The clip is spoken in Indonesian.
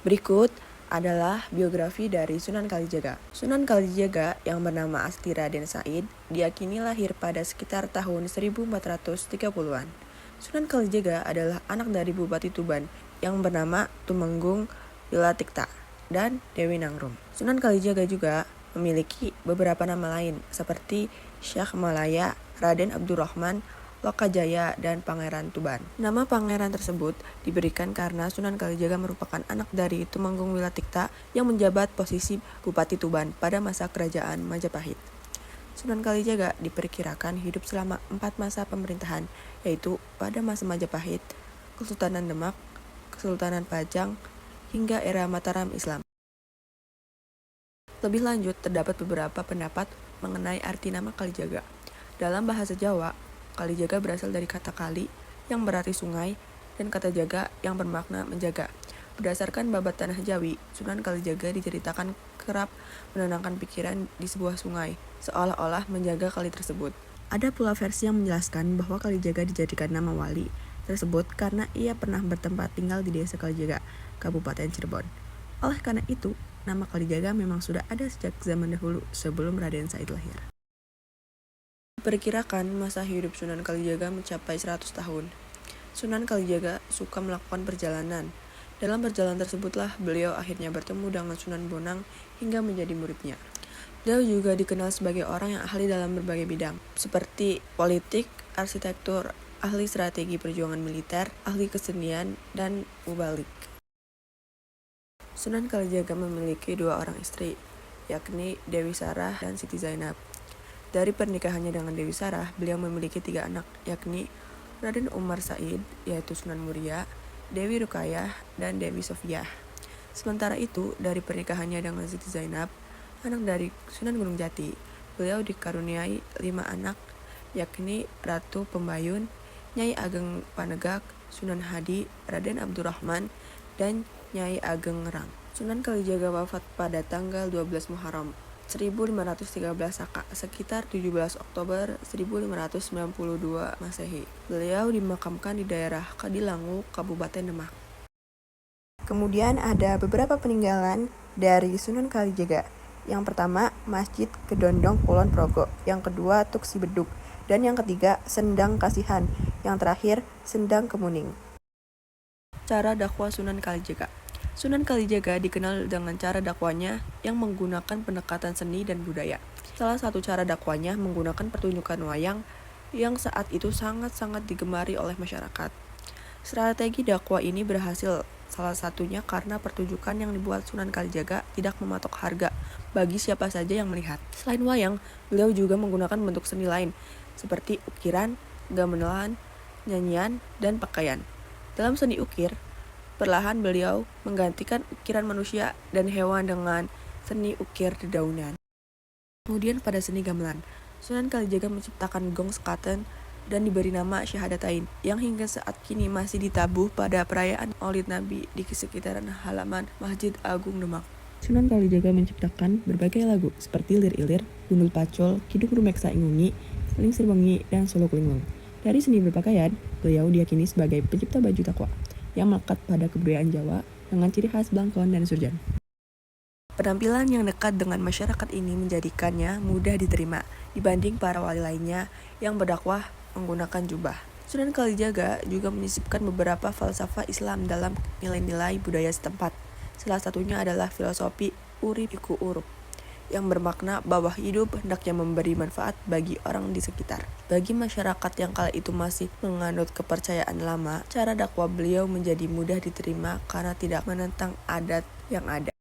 Berikut adalah biografi dari Sunan Kalijaga. Sunan Kalijaga yang bernama asli Raden Said diyakini lahir pada sekitar tahun 1430-an. Sunan Kalijaga adalah anak dari Bupati Tuban yang bernama Tumenggung Wilatikta dan Dewi Nangrum. Sunan Kalijaga juga memiliki beberapa nama lain seperti Syekh Malaya, Raden Abdurrahman, Lokajaya, dan Pangeran Tuban. Nama pangeran tersebut diberikan karena Sunan Kalijaga merupakan anak dari Tumenggung Wilatikta yang menjabat posisi Bupati Tuban pada masa kerajaan Majapahit. Sunan Kalijaga diperkirakan hidup selama 4 masa pemerintahan, yaitu pada masa Majapahit, Kesultanan Demak, Kesultanan Pajang, hingga era Mataram Islam. Lebih lanjut, terdapat beberapa pendapat mengenai arti nama Kalijaga. Dalam bahasa Jawa, Kalijaga berasal dari kata kali yang berarti sungai dan kata jaga yang bermakna menjaga. Berdasarkan babat tanah Jawi, Sunan Kalijaga diceritakan kerap menenangkan pikiran di sebuah sungai, seolah-olah menjaga kali tersebut. Ada pula versi yang menjelaskan bahwa Kalijaga dijadikan nama wali tersebut karena ia pernah bertempat tinggal di desa Kalijaga, Kabupaten Cirebon. Oleh karena itu, nama Kalijaga memang sudah ada sejak zaman dahulu sebelum Raden Said lahir. Diperkirakan masa hidup Sunan Kalijaga mencapai 100 tahun. Sunan Kalijaga suka melakukan perjalanan. Dalam perjalanan tersebutlah beliau akhirnya bertemu dengan Sunan Bonang hingga menjadi muridnya. Beliau juga dikenal sebagai orang yang ahli dalam berbagai bidang, seperti politik, arsitektur, ahli strategi perjuangan militer, ahli kesenian, dan mubalik. Sunan Kalijaga memiliki 2 orang istri, yakni Dewi Sarah dan Siti Zainab. Dari pernikahannya dengan Dewi Sarah, beliau memiliki 3 anak, yakni Raden Umar Said, yaitu Sunan Muria, Dewi Rukayah, dan Dewi Sofiah. Sementara itu, dari pernikahannya dengan Siti Zainab, anak dari Sunan Gunung Jati, beliau dikaruniai 5 anak, yakni Ratu Pembayun, Nyai Ageng Panegak, Sunan Hadi, Raden Abdurrahman, dan Nyai Ageng Ngerang. Sunan Kalijaga wafat pada tanggal 12 Muharram 1513 Saka, sekitar 17 Oktober 1592 Masehi. Beliau dimakamkan di daerah Kadilangu, Kabupaten Demak. Kemudian ada beberapa peninggalan dari Sunan Kalijaga. Yang pertama, Masjid Kedondong Kulon Progo. Yang kedua, Tuksi Beduk. Dan yang ketiga, Sendang Kasihan. Yang terakhir, Sendang Kemuning. Cara dakwah Sunan Kalijaga. Sunan Kalijaga dikenal dengan cara dakwahnya yang menggunakan pendekatan seni dan budaya. Salah satu cara dakwahnya menggunakan pertunjukan wayang yang saat itu sangat-sangat digemari oleh masyarakat. Strategi dakwah ini berhasil, salah satunya karena pertunjukan yang dibuat Sunan Kalijaga tidak mematok harga bagi siapa saja yang melihat. Selain wayang, beliau juga menggunakan bentuk seni lain seperti ukiran, gamelan, nyanyian, dan pakaian. Dalam seni ukir, perlahan beliau menggantikan ukiran manusia dan hewan dengan seni ukir dedaunan. Kemudian pada seni gamelan, Sunan Kalijaga menciptakan gong sekaten dan diberi nama Syahadatain yang hingga saat kini masih ditabuh pada perayaan Maulid Nabi di sekitaran halaman Masjid Agung Demak. Sunan Kalijaga menciptakan berbagai lagu seperti Lir Ilir, Gundul Pacul, Kidung Rumeksa Ingungi, Seling Sirbengi, dan Suluk Linglung. Dari seni berpakaian, beliau diyakini sebagai pencipta baju takwa yang melekat pada kebudayaan Jawa dengan ciri khas blangkon dan surjan. Penampilan yang dekat dengan masyarakat ini menjadikannya mudah diterima dibanding para wali lainnya yang berdakwah menggunakan jubah. Sunan Kalijaga juga menyisipkan beberapa falsafah Islam dalam nilai-nilai budaya setempat. Salah satunya adalah filosofi urip iku urup, yang bermakna bahwa hidup hendaknya memberi manfaat bagi orang di sekitar. Bagi masyarakat yang kala itu masih menganut kepercayaan lama, cara dakwah beliau menjadi mudah diterima karena tidak menentang adat yang ada.